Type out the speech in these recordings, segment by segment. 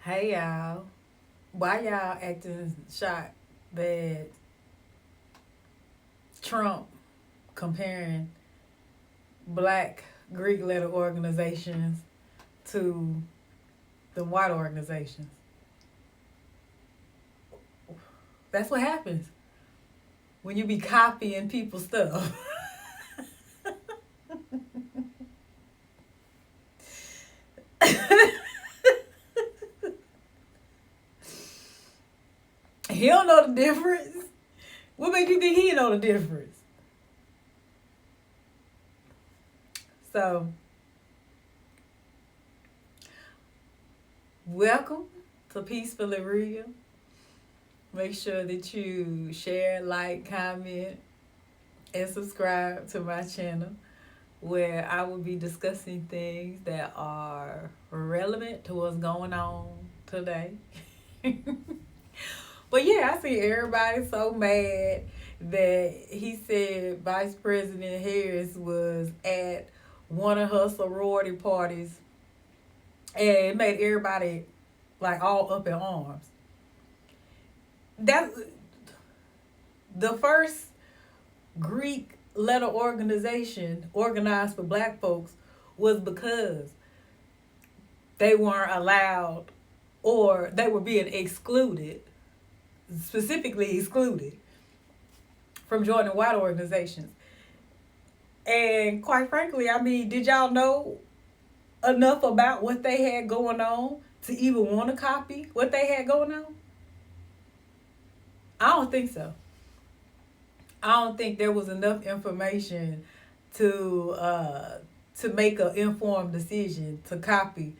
Hey y'all, why y'all acting shocked that Trump comparing black Greek letter organizations to the white organizations? That's what happens when you be copying people's stuff. He don't know the difference. What make you think he know the difference? So, welcome to Peacefully Real. Make sure that you share, like, comment, and subscribe to my channel where I will be discussing things that are relevant to what's going on today. But yeah, I see everybody so mad that he said Vice President Harris was at one of her sorority parties and it made everybody like all up in arms. That the first Greek letter organization organized for black folks was because they weren't allowed or they were being excluded, specifically excluded from joining white organizations. And quite frankly, I mean, did y'all know enough about what they had going on to even want to copy what they had going on? I don't think so. I don't think there was enough information to make an informed decision to copy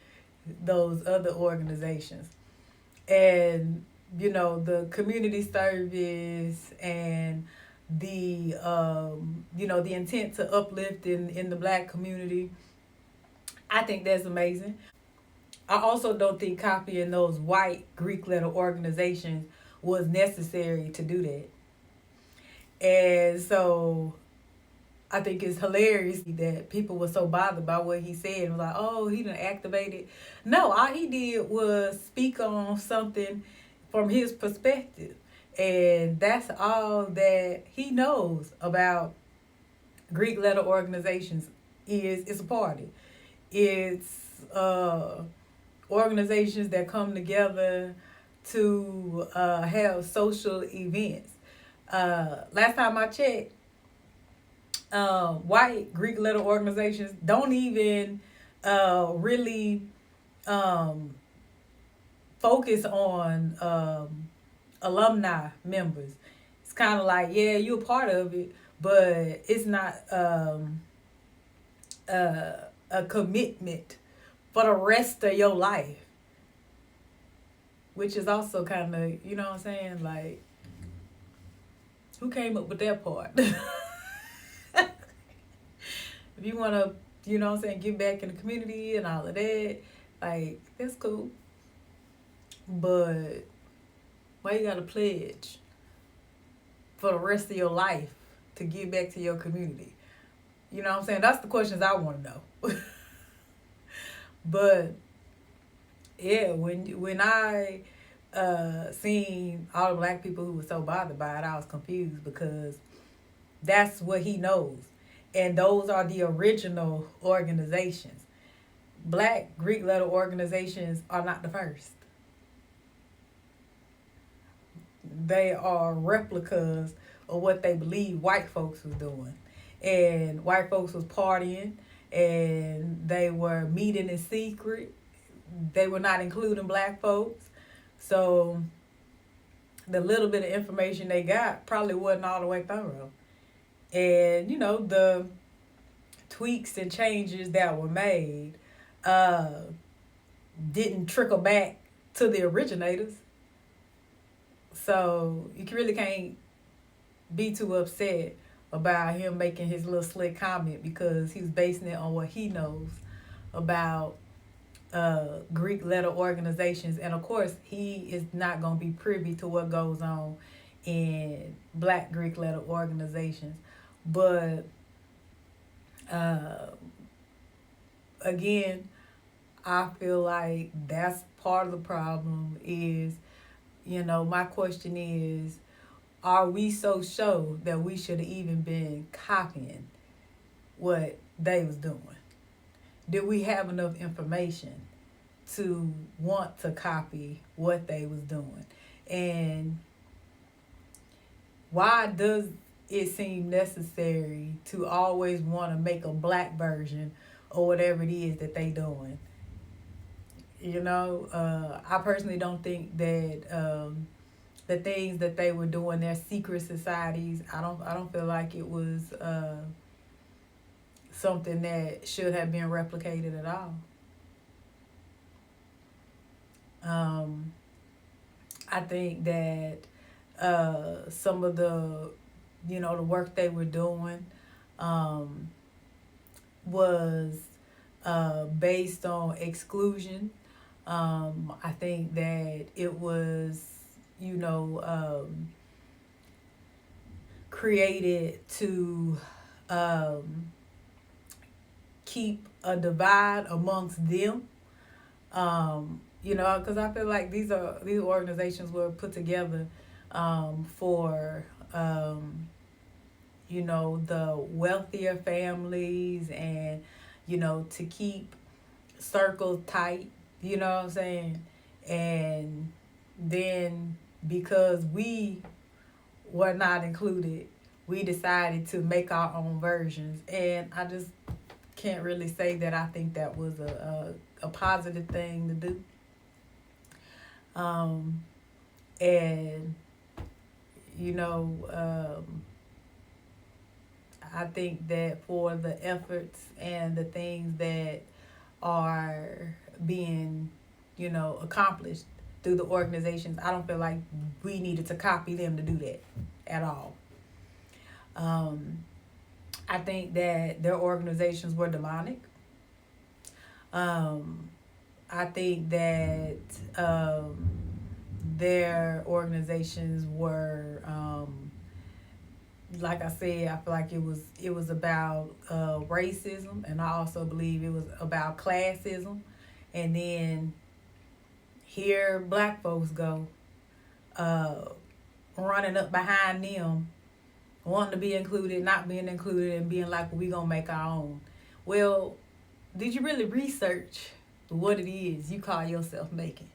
those other organizations. And the community service and the intent to uplift in the black community, I think that's amazing. I also don't think copying those white Greek letter organizations was necessary to do that. And so I think it's hilarious that people were so bothered by what he said and was like, oh, he done activated. No, all he did was speak on something from his perspective. And that's all that he knows about Greek letter organizations is it's a party. It's organizations that come together to have social events. Last time I checked, white Greek letter organizations don't even really focus on alumni members. It's kind of like, yeah, you're a part of it, but it's not a commitment for the rest of your life, which is also kind of, you know what I'm saying? Like, who came up with that part? If you want to, you know what I'm saying, give back in the community and all of that, like, that's cool. But why you got to pledge for the rest of your life to give back to your community? You know what I'm saying? That's the questions I want to know. But yeah, when I seen all the black people who were so bothered by it, I was confused because that's what he knows. And those are the original organizations. Black Greek letter organizations are not the first. They are replicas of what they believe white folks was doing. And white folks was partying and they were meeting in secret. They were not including black folks. So the little bit of information they got probably wasn't all the way thorough. And, the tweaks and changes that were made didn't trickle back to the originators. So you really can't be too upset about him making his little slick comment because he's basing it on what he knows about Greek letter organizations. And of course, he is not going to be privy to what goes on in black Greek letter organizations. But again, I feel like that's part of the problem is, my question is, are we so sure that we should have even been copying what they was doing? Did we have enough information to want to copy what they was doing? And why does it seem necessary to always want to make a black version or whatever it is that they doing? I personally don't think that the things that they were doing, their secret societies, I don't feel like it was something that should have been replicated at all. I think that some of the the work they were doing was based on exclusion. I think that it was created to keep a divide amongst them. Because I feel like these organizations were put together for the wealthier families, and to keep circles tight. You know what I'm saying? And then because we were not included, we decided to make our own versions, and I just can't really say that I think that was a positive thing to do. And I think that for the efforts and the things that are being accomplished through the organizations, I don't feel like we needed to copy them to do that at all. I think that their organizations were demonic. I think that their organizations were, like I said, I feel like it was about racism, and I also believe it was about classism. And then here black folks go running up behind them, wanting to be included, not being included, and being like, well, we gonna make our own. Well, did you really research what it is you call yourself making?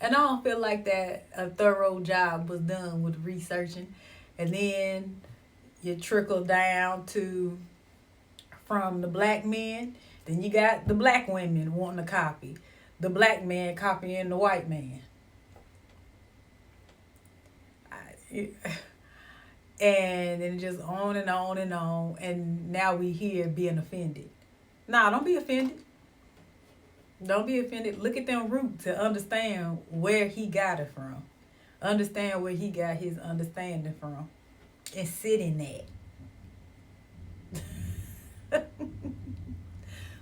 And I don't feel like that a thorough job was done with researching. And then you trickle down to from the black men, then you got the black women wanting to copy. The black man copying the white man. And then just on and on and on. And now we here being offended. Nah, don't be offended. Don't be offended. Look at them roots to understand where he got it from. Understand where he got his understanding from. And sit in that.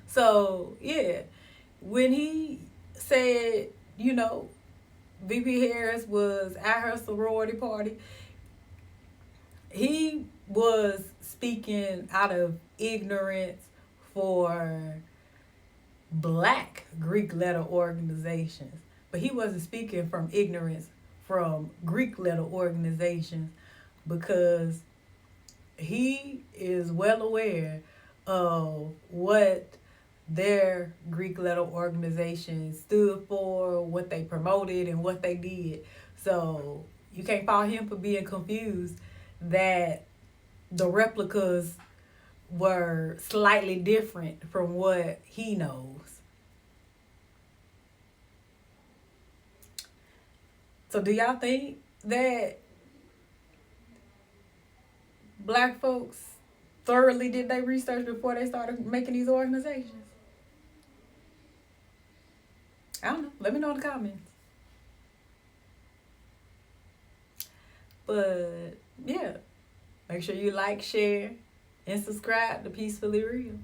So, yeah. When he said, VP Harris was at her sorority party, he was speaking out of ignorance for black Greek letter organizations. But he wasn't speaking from ignorance from Greek letter organizations, because he is well aware of what their Greek letter organization stood for, what they promoted, and what they did. So you can't fault him for being confused that the replicas were slightly different from what he knows. So do y'all think that black folks thoroughly did their research before they started making these organizations? I don't know. Let me know in the comments. But yeah, make sure you like, share, and subscribe to Peacefully Real.